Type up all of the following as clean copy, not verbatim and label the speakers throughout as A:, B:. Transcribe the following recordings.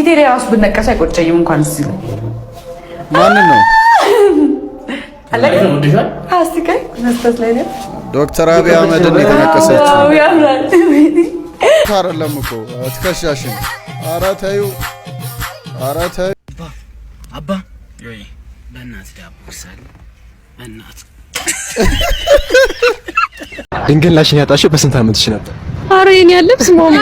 A: ፊቴ ላይ ራሱ ብነቀስ አይቆጨኝም እንኳን እዚህ ላይ
B: ማን ነው
A: አለቀ አስቲካይ መስጠት ላይ ነው
B: ዶክተር አብይ አህመድ ነው የተነቀሰችው
A: አዎ ያምራል
B: ታረለም እኮ ትከሻሽን አራታዩ
C: አባ ወይ በእናትህ ዳቦ ክሳል በእናትህ
D: ድንግልናሽን ያጣሽው በስንት ዓመትሽ ነበር?
E: ኧረ የኔ ልብስ ማም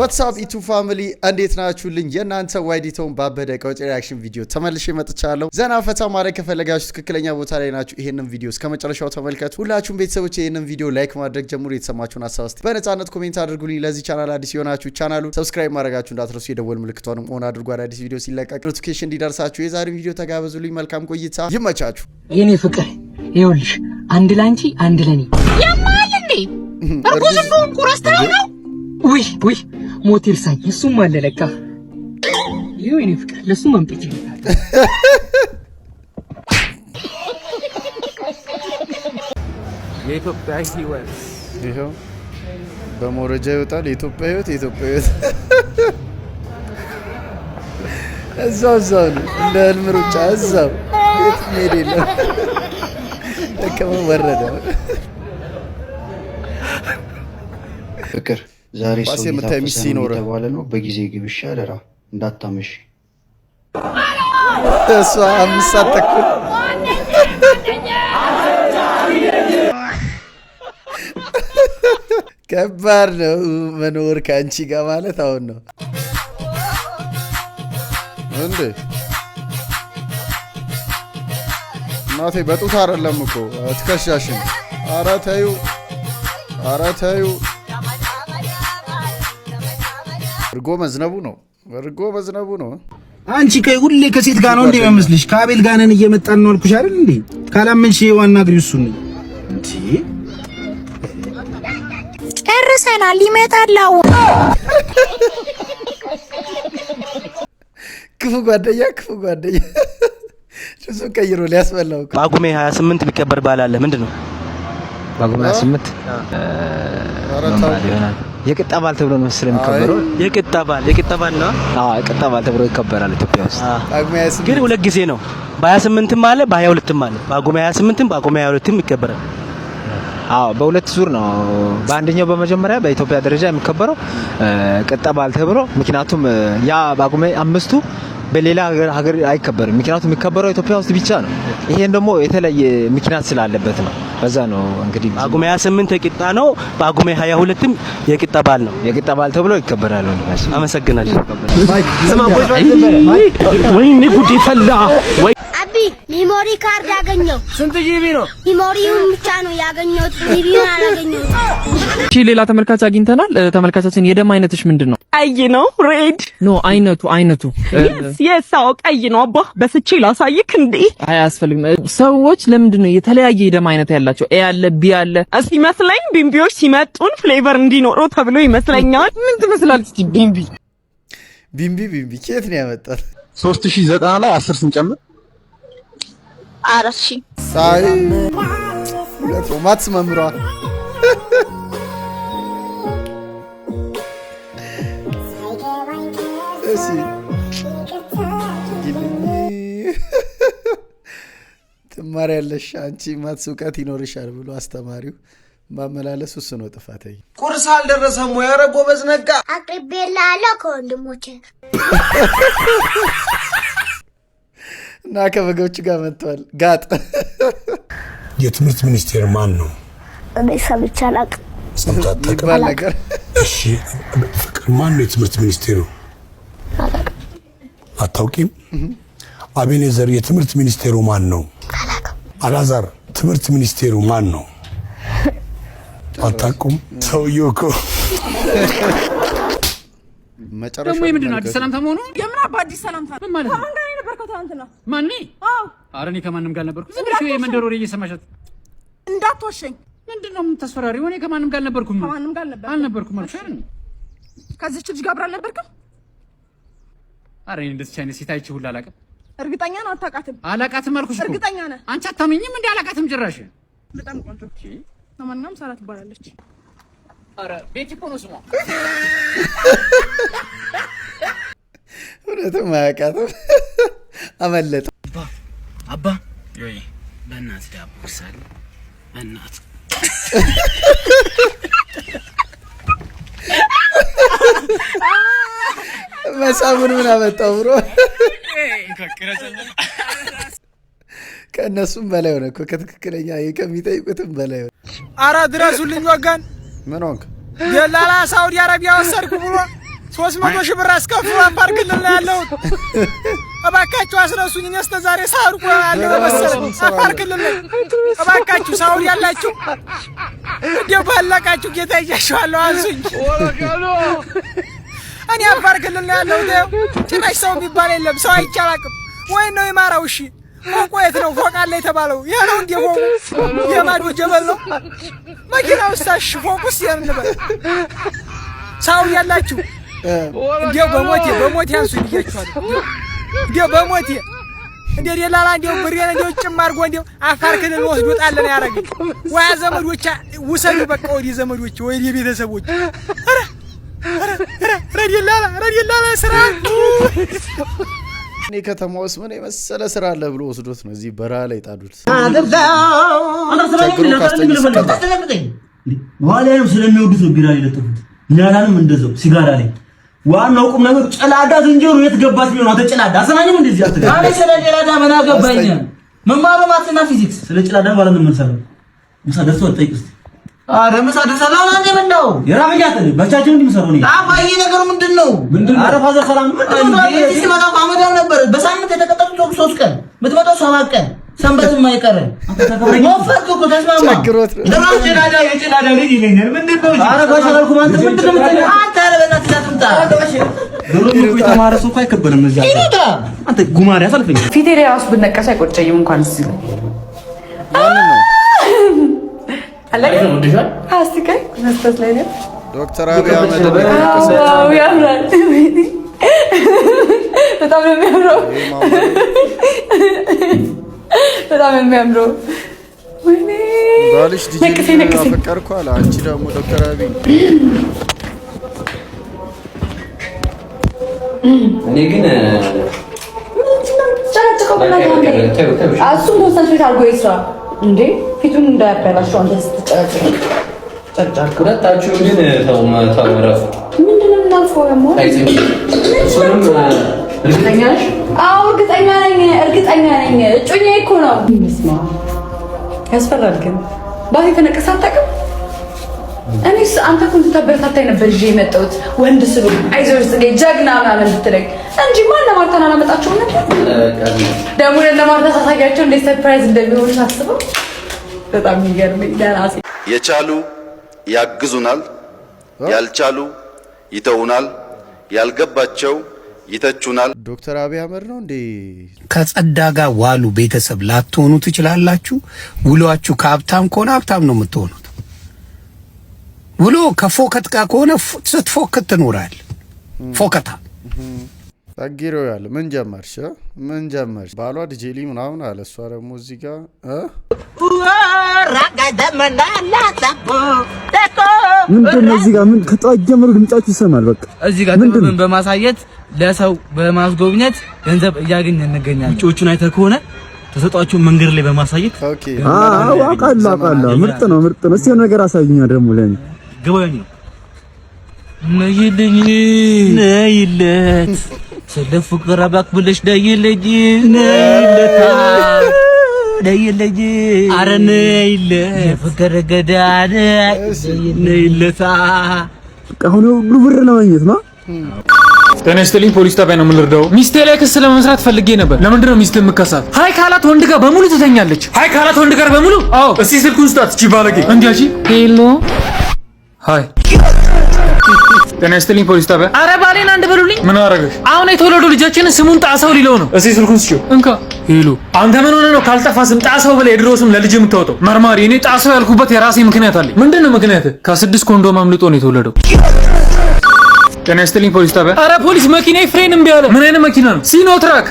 B: ዋትስአፕ ኢቱ ፋሚሊ እንዴት ናችሁልኝ? የናንተ ዋይዲቶን ባበደ ቀውጭ ሪአክሽን ቪዲዮ ተመልሼ መጥቻለሁ። ዘና ፈታ ማድረግ ከፈለጋችሁ ትክክለኛ ቦታ ላይ ናችሁ። ይሄንን ቪዲዮ እስከመጨረሻው ተመልከቱ። ሁላችሁም ቤተሰቦች ይሄንን ቪዲዮ ላይክ ማድረግ ጀምሩ። የተሰማችሁን ሀሳብ በነፃነት ኮሜንት አድርጉልኝ። ለዚህ ቻናል አዲስ የሆናችሁ ቻናሉ ሰብስክራይብ ማድረጋችሁ እንዳትረሱ። የደወል ምልክቷንም ኦን አድርጉ። አዲስ ቪዲዮ ሲለቀቅ ኖቲፊኬሽን እንዲደርሳችሁ። የዛሬው ቪዲዮ ተጋበዙልኝ። መልካም ቆይታ፣ ይመቻችሁ።
F: የኔ ፍቅር ይኸውልሽ፣ አንድ ላንቺ አንድ ለኔ ያማል እንዴ አርጎዝም ቁራስተው ነው ውይ ሞቴል ሳይ እሱም አለለካ ይኸው የኔ ፍቅር ለሱ ማምጣት ይላል
D: የኢትዮጵያ ህይወት
B: ይኸው በመረጃ ይወጣል። የኢትዮጵያ ህይወት እዛው ነው እንደ ህልም ሩጫ እዛው የት ሄደ የለም ለከመ ወረደ
G: ፍቅር ዛሬ
B: ፓስ የምታይ ሚስ ሲኖር
G: ተባለ ነው። በጊዜ ግብሻ አደራ እንዳታመሽ።
B: እሷ 5 ሰዓት ተኩል ከባድ ነው መኖር ከአንቺ ጋር ማለት አሁን ነው እንዴ እናቴ በጡት አይደለም እኮ ትከሻሽን ኧረ ተዩ እርጎ መዝነቡ ነው
H: አንቺ ከይ ሁሌ ከሴት ጋር ነው እንዴ መስልሽ? ከአቤል ጋር ነን እየመጣን ነው አልኩሽ አይደል እንዴ? ካላመንሽ ዋና ግሪሱን እንዴ
E: ጨርሰናል። ይመጣላው
B: ክፉ ጓደኛ እሱ ቀይሮ ሊያስበላው
C: ጳጉሜ 28 ቢከበር በዓል አለ። ምንድነው
D: ጳጉሜ 28? የቅጣ በዓል ተብሎ ነው መሰለኝ የሚከበረው። የቅጣ በዓል ነው። አዎ የቅጣ በዓል ተብሎ ይከበራል ኢትዮጵያ ውስጥ።
C: ግን ሁለት ጊዜ ነው። በ28ም አለ በ22ም አለ። ጳጉሜ 28ም ጳጉሜ 22ም ይከበራል።
D: አዎ በሁለት ዙር ነው። በአንደኛው በመጀመሪያ በኢትዮጵያ ደረጃ የሚከበረው ቅጣ በዓል ተብሎ ምክንያቱም ያ ጳጉሜ 5ቱ በሌላ ሀገር አይከበርም። ምክንያቱም የሚከበረው ኢትዮጵያ ውስጥ ብቻ ነው። ይሄን ደግሞ የተለየ ምክንያት ስላለበት ነው። በዛ ነው እንግዲህ
C: ጳጉሜ 28 የቅጣ ነው። ጳጉሜ 22ም የቅጣ በዓል ነው።
D: የቅጣ በዓል ተብሎ ይከበራል።
C: አመሰግናለሁ።
D: ወይኔ ጉድ ፈላ ወይ
E: አቢ ሜሞሪ ካርድ ያገኘው
H: ስንት ጂቢ ነው?
E: ሜሞሪውን ብቻ ነው ያገኘሁት፣ ጂቢውን አላገኘሁትም።
I: እሺ ሌላ ተመልካች አግኝተናል። ተመልካቻችን የደም አይነትሽ ምንድነው?
J: ቀይ ነው። ሬድ
I: ኖ አይነቱ
J: yes አዎ ቀይ ነው። አባ በስቼ ላሳይክ እንዴ?
I: አያስፈልግም። ሰዎች ለምንድነው የተለያየ የደም አይነት ያላቸው? ኤ አለ ቢ አለ።
J: እስቲ መስለኝ ቢምቢዎች ሲመጡን ፍሌቨር እንዲኖረው ተብሎ ይመስለኛል።
I: ምን ትመስላለች
B: ቢምቢ ከየት ነው ያመጣው?
H: 3090 ላይ 10 ስንጨምር
E: 4000
B: ሳይ ለቶማት መምሯ እሺ ትማሪያለሽ አንቺ ማትስ እውቀት ይኖርሻል ብሎ አስተማሪው ማመላለስ እሱ ነው ጥፋተኛ።
H: ቁርስ አልደረሰም ወይ? ኧረ ጎበዝ ነጋ
E: አቅርቤልሃለሁ ከወንድሞቼ
B: እና ከበጎቹ ጋር መጥቷል። ጋጥ
H: የትምህርት ሚኒስቴር ማን ነው?
E: ሰምቼ አላውቅም።
B: ይባል ነገር
H: እሺ ፍቅር ማን ነው የትምህርት ሚኒስቴሩ? አታውቂም? አቤኔዘር የትምህርት ሚኒስቴሩ ማን ነው? አላዛር ትምህርት ሚኒስቴሩ ማን ነው? አታውቁም? ሰውዬው እኮ
B: መጨረሻ
K: ደግሞ ምንድነው አዲስ ሰላምታ መሆኑ?
J: የምን አዲስ ሰላምታ
K: ምን ማለት ነው?
J: ከማን ጋር ነበርኩ ትናንትና?
K: ማን?
J: አዎ
K: ኧረ እኔ ከማንም ጋር ነበርኩ። ዝም ብለሽ የመንደር ወሬ እየሰማሻት
J: እንዳትወሸኝ።
K: ምንድነው የምታስፈራሪው? እኔ ከማንም ጋር አልነበርኩም።
J: ከማንም ጋር
K: አልነበርኩም አልኩሽ አይደል?
J: ከዚህች ልጅ ጋር አብረን አልነበርክም?
K: ኧረ እኔ እንደዚህ አይነት ሴት አይቼ ሁላ አላውቅም።
J: እርግጠኛ ነው አታውቃትም?
K: አላውቃትም አልኩሽ እኮ።
J: እርግጠኛ ነህ?
K: አንቺ አታምኚም እንዴ? አላውቃትም ጭራሽ።
J: በጣም ቆንጆ። ለማንኛውም ሳራ ትባላለች።
K: ኧረ ቤቲ እኮ ነው ስሟ።
B: እውነትም አያውቃትም። አመለጠ።
C: አባ ወይ በእናትህ ዳቦ ክሳል በእናትህ
B: መሳሙን ምን አመጣው ብሮ ከእነሱም በላይ ሆነ እኮ ከትክክለኛ ከሚጠይቁትም በላይ ሆነ።
H: ኧረ ድረሱልኝ ወገን።
B: ምን ሆንክ?
H: ደላላ ሳውዲ አረቢያ ወሰድኩ ብሎ 300 ሺህ ብር አስከፍሎ አፋር ክልል ነው ያለሁት። እባካችሁ አስረሱኝ። እኔ እስከ ዛሬ ሳርኩ ያለው መሰለኝ አፋር ክልል ላይ። እባካችሁ ሳውዲ ያላችሁ እንደው ባላቃችሁ ጌታ ይያሻዋለሁ አንሱኝ። እኔ አፋር ክልል ነው ያለሁት። ጭራሽ ሰው የሚባል የለም። ሰው አይቻላቅም ወይ ነው የማራው። እሺ ፎቁ የት ነው? ፎቅ አለ የተባለው ያ ነው እንዴ? ፎቁ የማዶ ጀበል ነው። መኪናው ውስጥ ፎቁስ ያንበል ሳውዲ ያላችሁ እንዴው በሞቴ አንሱኝ ይያቻለሁ። እንዴው በሞቴ እንዴ ደላላ እንዴው ብሬን እንዴው ጭም አድርጎ እንዴው አፋር ክልል ወስዶ ጣለን ያረጋኝ። ወይ ዘመዶች ውሰዱ በቃ ወዲ ዘመዶች ወይ ቤተሰቦች። ኧረ ደላላ ስራ
B: እኔ ከተማ ውስጥ ምን የመሰለ ስራ አለ ብሎ ወስዶት ነው እዚህ በረሃ ላይ ጣዱት።
C: ዋላንም ስለሚወዱት ነው ቢራ ይለጥፉት። ኛላንም እንደዛው ሲጋራ ላይ ዋናው ቁም ነገር ጨላዳ ዝንጀሮ የት ገባች ነው? አንተ ጨላዳ አሰናኝም እንደዚህ አትገባ። አሬ ስለ ጨላዳ ምን አገባኝ? መማሩ ማትና ፊዚክስ ስለ ጨላዳ ማለት ምን መሰለህ? ምሳ ደርሶ አትጠይቅስ። አረ ምሳ ደርሰላው አንዴ ምን ነው የራበጃት በቻቸው እንዲምሰሩ ነው። አባዬ ነገሩ ምንድነው? አረ ፋዘር ሰላም ምንድነው? እዚህ ማታ አመዳው ነበር። በሳምንት የተቀጠሩት 3 ቀን ምትመጣው 7 ቀን ሰንበትም አይቀርም። ወፈርኩ እኮ ተስማማ። ለራስ ጨላዳ የጨላዳ ልጅ ይለኛል። ምንድነው? አረ ባሻልኩ አንተ ምንድነው የምትለው? አንተ አረ በእናትህ አትምጣ። ድሮም እኮ የተማረ ሰው እኮ አይከበርም። እዚህ አንተ ጉማሬ አሳልፈኝ።
A: ፊቴ ላይ ራሱ ብነቀስ አይቆጨኝም እንኳን እዚህ ላይ አለኝ አስቲካይ መስጠት ላይ ነው።
B: ዶክተር አብይ አህመድ
A: ዋው ያምራል። በጣም የሚያምረው በጣም የሚያምረው ወይኔ
B: ባልሽ ዲጂ አፈቀርኩ አለ። አንቺ ደግሞ ዶክተር አብይ
L: እኔ ግን
A: አሱ ኮንሰንትሬት አድርጎ ይስራ እንዴ ፊቱን እንዳያበላሽው አንተ ስትጨርጭ ጨርጫር
L: ሁለታችሁ ግን ተወረፉ።
A: ምንድነው እናልፈው ደግሞ እርግጠኛ ነሽ? አዎ እርግጠኛ ነኝ። እጮኛዬ እኮ ነው። ይስማ ያስፈራል። ግን ባሴ ተነቀሳ አታውቅም። እኔስ አንተ እኮ እንድታበረታታኝ ነበር ይዤ የመጣሁት ወንድ ስሉ አይዞሽ ጽጌ ጀግና ምናምን እንድትለኝ እንጂ ማን ለማርታን አላመጣቸውም ነበር። ደግሞ ለማርታ ሳሳያቸው እንዴት ሰርፕራይዝ እንደሚሆኑ ሳስበው በጣም ይገርመኝ። ለራሴ
M: የቻሉ ያግዙናል፣ ያልቻሉ ይተውናል፣ ያልገባቸው ይተቹናል።
B: ዶክተር አብይ አህመድ ነው እንዴ?
H: ከጸዳ ጋር ዋሉ። ቤተሰብ ላትሆኑ ትችላላችሁ። ውሏችሁ ከሀብታም ከሆነ ሀብታም ነው የምትሆኑት። ውሎ ከፎከት ጋር ከሆነ ስትፎከት ትኖራል። ፎከታ
B: ታጊሮ ያለ ምን ጀመርሽ? ባሏ ዲጄሊ ምናምን አለ። እሷ ደግሞ እዚህ ጋር
N: ምንድነው እዚህ ጋር ምን ከጧት ጀምሮ ድምጻችሁ ይሰማል። በቃ
F: እዚህ ጋር ጥበብን በማሳየት ለሰው በማስጎብኘት ገንዘብ እያገኘን እንገኛለን። ጮቹን አይተህ ከሆነ ተሰጧቸውን መንገድ ላይ በማሳየት
N: አውቃለሁ። ምርጥ ነው። እስቲ የሆነ ነገር አሳዩኛ ደግሞ ለኔ
F: ገባኝ ነው ነይለት ስለ ፍቅር አባክ ብለሽ ነይልኝ ነይለት ኧረ ነይለት የፍቅር ገዳነ ነይለታ
N: አሁን ሁሉ ብር ለማግኘት ነው።
K: ጤና ይስጥልኝ፣ ፖሊስ ጣቢያ ነው የምንረዳው። ሚስቴ ላይ ክስ ለመመስራት ፈልጌ ነበር። ለምንድን ነው ሚስት የምከሳት? ሃይ ካላት ወንድ ጋር በሙሉ ትተኛለች። ሃይ ካላት ወንድ ጋር በሙሉ? አዎ። እስቲ ስልኩን ስጣት። እቺ ባለጌ እንዲያቺ ሄሎ ሃይ ጤና ይስጥልኝ ፖሊስ ጣቢያ።
J: አረ ባሌን አንድ በሉልኝ።
K: ምን አረጋሽ?
J: አሁን የተወለዱ ልጃችንን ስሙን ጣሰው ሊለው ነው።
K: እስቲ ስልኩን ስጪው። እንካ ሄሎ። አንተ ምን ሆነ ነው ካልጠፋ ስም ጣሰው ብለህ የድሮ ስም ለልጅ የምታወጣው? መርማሪ፣ እኔ ጣሰው ያልኩበት የራሴ ምክንያት አለኝ። ምንድን ነው ምክንያት? ከ6 ኮንዶም አምልጦ ነው የተወለደው። ጤና ይስጥልኝ ፖሊስ ጣቢያ።
J: አረ ፖሊስ መኪናዬ ፍሬን እምቢ አለ።
K: ምን አይነት መኪና ነው? ሲኖ ትራክ።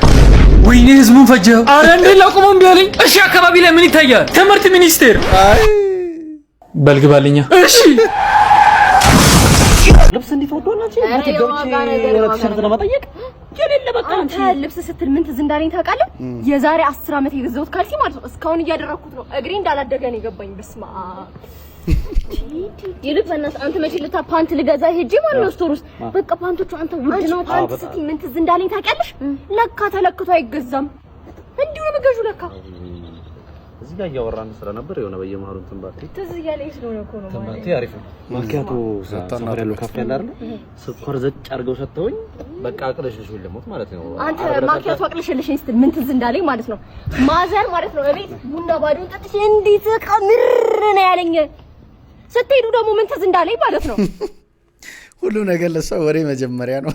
K: ወይኔ ህዝቡን ፈጀው። አረ እንዴ ላቆመው እምቢ አለኝ። እሺ አካባቢ ላይ ምን ይታያል? ትምህርት ሚኒስቴር። አይ በልግባልኛ። እሺ
C: ልብስ እንዴት ወዶናችሁ?
O: አንተ ልብስ ስትል ምን ትዝ እንዳለኝ ታውቃለህ? የዛሬ 10 ዓመት የገዛሁት ካልሲ ማለት ነው። እስካሁን እያደረኩት ነው። እግሬ እንዳላደገ ነው የገባኝ። በስማ ይልቅ በእናትህ አንተ መቼ ልታ ፓንት ልገዛ ሄጄ ማለት ነው ስቶር ውስጥ በቃ ፓንቶቹ አንተ ውድ ነው ፓንት ስትይ ምን ትዝ እንዳለኝ ታውቂያለሽ? ለካ ተለክቶ አይገዛም። እንዲሁ ነው መገዡ ለካ።
L: እዚህ ጋር እያወራን ስለነበር የሆነ በየመሃሉ እንትን ባትይ
O: ትዝ እያለኝ ስለሆነ እኮ ነው ማለት
L: ተማቲ አሪፍ ነው። ማኪያቶ ሰጣና ያለው ካፌ አለ አይደል? ስኳር ዘጭ አድርገው ሰጥተውኝ በቃ አቅለሽልሽ ለሞት ማለት ነው።
O: አንተ ማኪያቶ አቅለሽልሽኝ ስትል ምን ትዝ እንዳለኝ ማለት ነው ማዘር ማለት ነው እቤት ቡና ባዶን ጠጥቼ እንዴት ቀምር ነው ያለኝ። ስትሄዱ ደግሞ ምን ትዝ እንዳለኝ ማለት ነው።
B: ሁሉ ነገር ለሰው ወሬ መጀመሪያ ነው።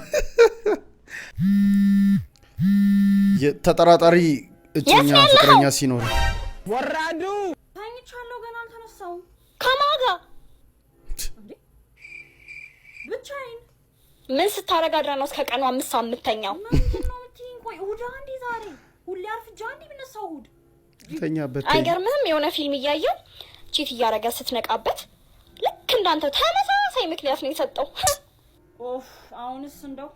B: ተጠራጣሪ እጮኛ ፍቅረኛ ሲኖር
O: ወራዱ ታኝቻለሁ ገና አልተነሳሁም። ከማን ጋር ብቻዬን? ምን ስታረጋ አድራ ነው እስከ ቀኑ 5 ሰዓት የምተኛው? ምንድነው የምትይኝ? ቆይ እሑድ አንዴ ዛሬ ሁሌ አርፍጃ አንዴ ብነሳው እሑድ
B: ተኛበት።
O: አይገርምህም? የሆነ ፊልም እያየሁ ቺት እያረገ ስትነቃበት ልክ እንዳንተ ተመሳሳይ ምክንያት ነው የሰጠው። ኦፍ አሁንስ እንደው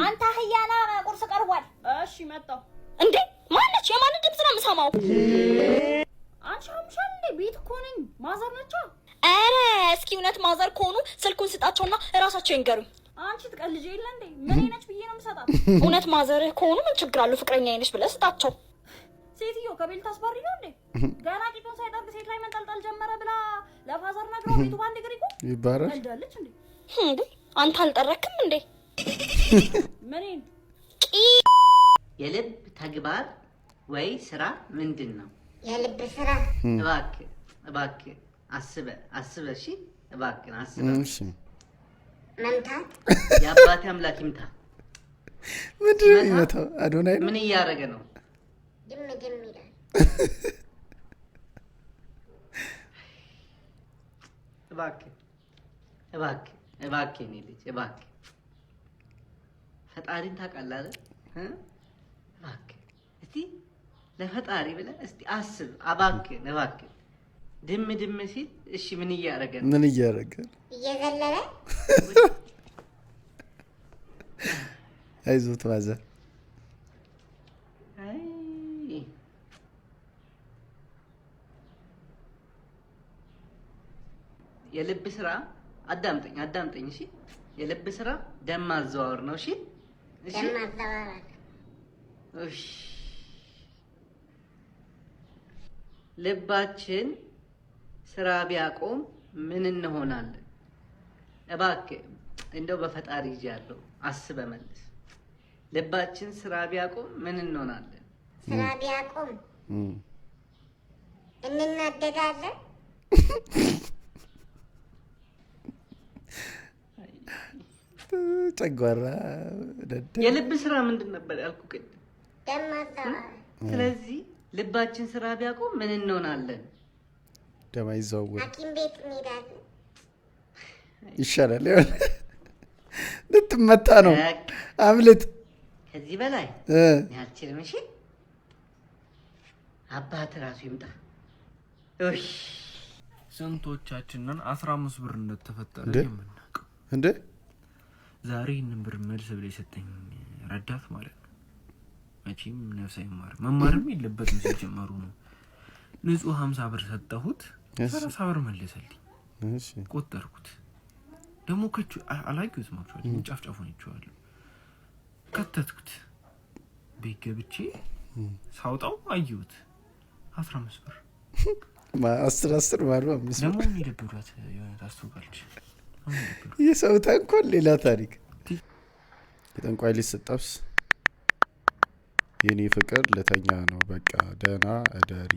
O: አንተ አህያና ቁርስ ቀርቧል። እሺ መጣሁ። እንዴ ማነች? የማን ድምጽ ነው የምሰማው? አንቺ አምሻል እንዴ? ቤት እኮ ነኝ። ማዘር ነች። አረ እስኪ እውነት ማዘር ከሆኑ ስልኩን ስጣቸውና እራሳቸው ይንገሩኝ። አንቺ ትቀልጂ የለ እንዴ? ምን ነች ብዬ ነው የምሰጣት? እውነት ማዘር ከሆኑ ምን ችግር አለው? ፍቅረኛ አይነሽ ብለህ ስጣቸው። ሴትዮ ከቤል ታስባሪ ነው እንዴ? ገና ቂጡን ሳይጠርግ ሴት ላይ መንጠልጠል ጀመረ ብላ ለፋዘር ነግረው ቤቱ ባንድ እግር ይቆም
B: ይባረክ
O: ቀልዳለች እንዴ? አንተ አልጠረክም እንዴ? ምንን
P: የልብ ተግባር ወይ ስራ ምንድን ነው?
E: የልብ ስራ
P: እባክህ አስበህ እሺ፣ እባክህ አስበህ።
B: እሺ
E: መምታት
P: የአባቴ አምላክ ይምታ።
B: ምንድን ነው የሚመታው? አዶናይ
P: ምን እያደረገ ነው?
E: ድም ይላል።
P: እባክህ እኔ ልጅ እባክህ ፈጣሪን ታውቃለህ አይደል? እባክህ እስቲ ለፈጣሪ ብለህ እስቲ አስብ። እባክህ ድም ሲል እሺ ምን እያደረገ ነው?
B: ምን እያደረገ ነው?
E: እየዘለለ
B: አይዞት ማዘር።
P: የልብ ስራ አዳምጠኝ እሺ። የልብ ስራ ደም ማዘዋወር ነው እሺ።
E: ደም ማዘዋወር
P: እሺ። ልባችን ስራ ቢያቆም ምን እንሆናለን? እባክህ እንደው በፈጣሪ ይዣለሁ አስበህ መልስ። ልባችን ስራ ቢያቆም ምን እንሆናለን?
E: ስራ ቢያቆም እንናደዳለን።
B: ጨጓራ
P: የልብ ስራ ምንድን ነበር ያልኩህ ቅድም?
E: ደም ማዘዋወር።
P: ስለዚህ ልባችን ስራ ቢያቆም ምን እንሆናለን?
B: ደም አይዘዋወር።
E: ሐኪም ቤት እንሄዳለን።
B: ይሻላል። ልትመታ ነው። አምልጥ።
P: ከዚህ በላይ ያልችልም። እሺ አባት ራሱ ይምጣ። እሺ
I: ስንቶቻችንን 15 ብር እንደተፈጠረ የምናውቀው
B: እንዴ?
I: ዛሬ ይህንን ብር መልስ ብለ የሰጠኝ ረዳት ማለት ነው። መቼም ነፍስ አይማርም፣ መማርም የለበትም ሲጀመሩ ነው። ንጹህ 50 ብር ሰጠሁት፣ 30 ብር መለሰልኝ። ቆጠርኩት ደግሞ ከቹ አላየሁት ማክቹአሊ ጫፍጫፉን ይቻላል። ከተትኩት ቤት ገብቼ ሳውጣው አየሁት 15 ብር
B: 10 ማለት 5
I: ደግሞ የሚደብሯት የሆነ ታስተውቃለች።
B: የሰው ተንኮል ሌላ ታሪክ። የጠንቋይ ልጅ ስጠብስ የኔ ፍቅር ለተኛ ነው በቃ ደህና እደሪ።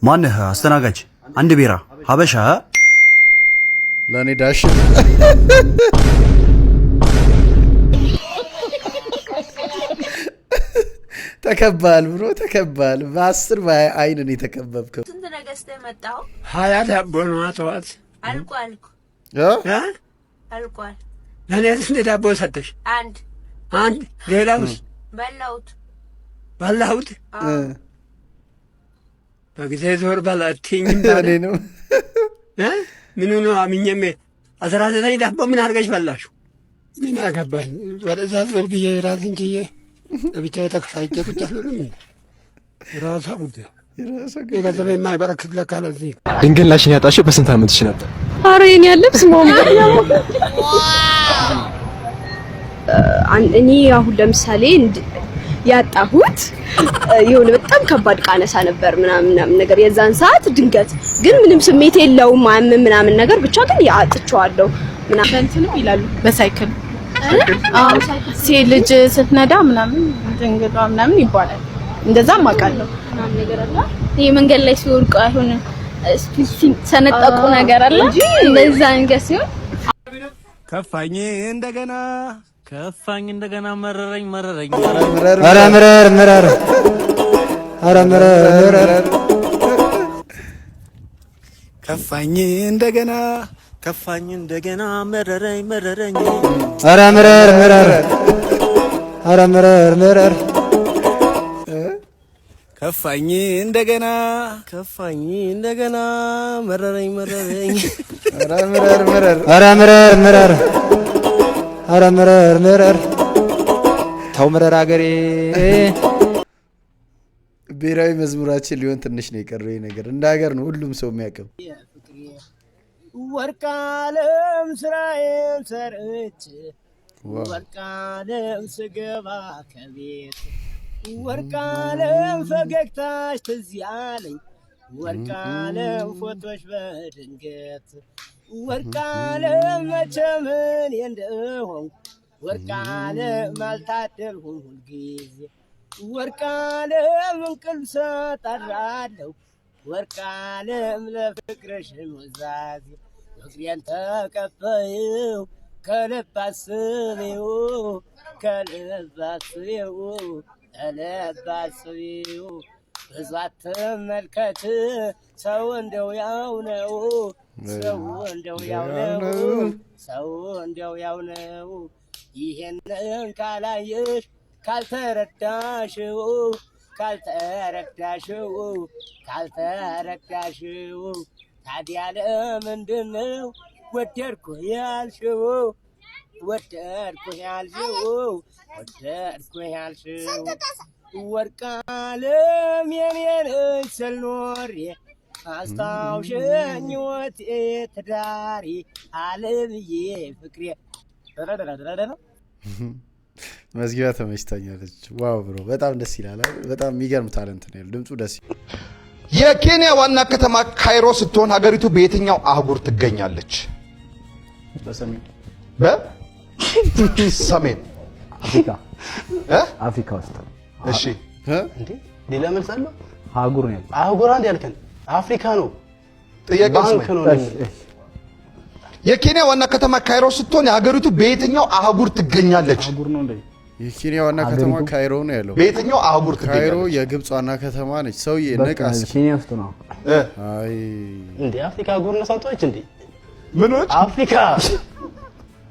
Q: ማነህ አስተናጋጅ? አንድ ቢራ ሀበሻ
B: ለኔ ዳሽ ተከባል ብሎ ተከባል። በ10 አይን ነው የተከበብከው።
R: ስንት ነገስተ መጣው?
S: 20 ዳቦ ነው አጥዋት
R: አልቋል
S: ለኔ ስንት ዳቦ ሰጠሽ?
R: አንድ
S: ሌላውስ? በላሁት በጊዜ ዞር በላትኝ
B: ነው
S: ምኑ ነው አምኜም 19 ዳቦ ምን አድርገሽ በላሽው? ምን አገባኝ ወደዛ ዞር ብዬ ራሴን ችዬ ብቻ ተከሳይቼ ቁጭ አልኩኝ። ራሳ ጉዳይ የገንዘብ የማይበረክት ለካ ለዚህ
T: ድንግልናሽን ያጣሽው በስንት ዓመትሽ ነበር?
U: ኧረ የኔ ያለብስ እኔ አሁን ለምሳሌ ያጣሁት የሆነ በጣም ከባድ ቃነሳ ነበር ምናምን ነገር የዛን ሰዓት ድንገት ግን ምንም ስሜት የለውም ምናምን ነገር ብቻ ግን ያጥቻለሁ ምናምን ይላሉ በሳይክል ሴት ልጅ ስትነዳ ምናምን ድንግሏ ምናምን ይባላል። እንደዛም አውቃለሁ ምናምን ነገር አለ። ይሄ መንገድ ላይ ሲወርቁ አይሆን ሰነጠቁ ነገር አለ እንደዛ ነገር ሲሆን
C: ከፋኝ እንደገና መረረኝ
D: ኧረ ምረር
C: ከፋኝ እንደገና መረረኝ
D: ኧረ ምረር
C: ከፋኝ እንደገና መረረኝ
D: ኧረ ምረር ተው ምረር አገሬ።
B: ብሔራዊ መዝሙራችን ሊሆን ትንሽ ነው የቀረው። ነገር እንደ ሀገር ነው ሁሉም ሰው የሚያውቀው።
H: ወርቃለም ስራዬን ሰርቼ ወርቃለም ስገባ ከቤት ወርቃለም ፈገግታሽ ትዝ ያለኝ ወርቃለም ፎቶሽ በድንገት ወርቃለም መቼምን እንደሆን ወርቃለም አልታደልሁም ሁልጊዜ ወርቃለም እንቅልፍ ሰጣራለሁ ወርቃለም ለፍቅርሽን ወዛዜ ፍቅሬን ተቀበይው ከልብ አስቢው ብዙ አትመልከት ሰው እንደው ያው ነው ይሄንን ካላየሽ ካልተረዳሽው ታዲያ ለምንድነው ወደድኩ ያልሽው ወርቃለም የኔን ስልኖሬ አስታውሽኝ ወቴ ትዳሪ አለምዬ ፍቅሬ
B: መዝጊያ ተመችታኛለች። ዋው ብሮ በጣም ደስ ይላል። በጣም የሚገርም ታለንት ነው ያለው። ድምፁ ደስ ይላል።
V: የኬንያ ዋና ከተማ ካይሮ ስትሆን ሀገሪቱ በየትኛው አህጉር ትገኛለች? በሰሜን
L: አፍሪካ ውስጥ።
V: እሺ
L: እንዴ ሌላ መልስ አለው?
T: አህጉር ነው ያለው።
L: አህጉር አንድ ያልከን አፍሪካ ነው።
V: ጥያቄው
L: ባንክ ነው።
V: የኬንያ ዋና ከተማ ካይሮ ስትሆን የሀገሪቱ በየትኛው አህጉር ትገኛለች?
T: አህጉር ነው እንዴ?
B: የኬንያ ዋና ከተማ ካይሮ ነው ያለው።
V: በየትኛው አህጉር ትገኛለች?
B: ካይሮ የግብጽ ዋና ከተማ ነች። ሰውዬ ነቃስ
T: ኬንያ ውስጥ ነው።
B: አይ
L: እንዴ አፍሪካ አህጉር ነው ሰውቶች እንዴ?
V: ምኖች
L: አፍሪካ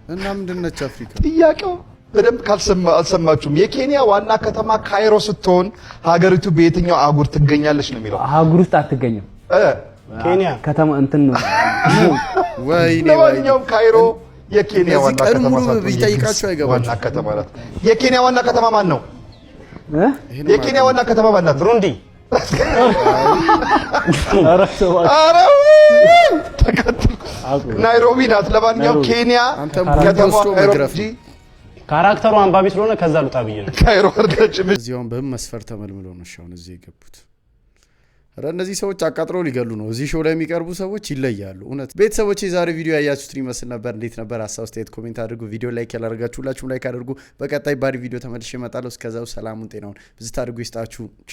B: እና ምንድን ነች አፍሪካ?
V: ጥያቄው በደንብ አልሰማችሁም። የኬንያ ዋና ከተማ ካይሮ ስትሆን ሀገሪቱ በየትኛው አህጉር ትገኛለች ነው የሚለው።
T: አህጉር ውስጥ አትገኝም።
L: ኬንያ
T: ከተማ እንትን ነው።
V: ለማንኛውም ካይሮ የኬንያ ዋና ከተማ
B: ቢጠይቃችሁ አይገባችሁ።
V: ዋና ከተማ ናት። የኬንያ ዋና ከተማ ማን ነው? የኬንያ ዋና ከተማ ማን ናት? ብሩንዲ። ናይሮቢ ናት። ለማንኛውም ኬንያ ከተማ ናይሮቢ።
L: ካራክተሩ አንባቢ ስለሆነ ከዛ ልጣ ብዬ ነው።
V: ካይሮ አርጋጭም
B: እዚያውን በምን መስፈር ተመልምሎ ነው ሻውን እዚህ የገቡት? ኧረ እነዚህ ሰዎች አቃጥረው ሊገሉ ነው። እዚህ ሾው ላይ የሚቀርቡ ሰዎች ይለያሉ። እውነት ቤተሰቦች የዛሬ ቪዲዮ ያያችሁት ይመስል ነበር። እንዴት ነበር? ሀሳብ አስተያየት ኮሜንት አድርጉ። ቪዲዮ ላይክ ያላደረጋችሁ ሁላችሁም ላይክ አድርጉ። በቀጣይ ባሪ ቪዲዮ ተመልሼ እመጣለሁ። እስከዛው ሰላሙን ጤናውን ብዝት አድርጉ ይስጣችሁ። ቻው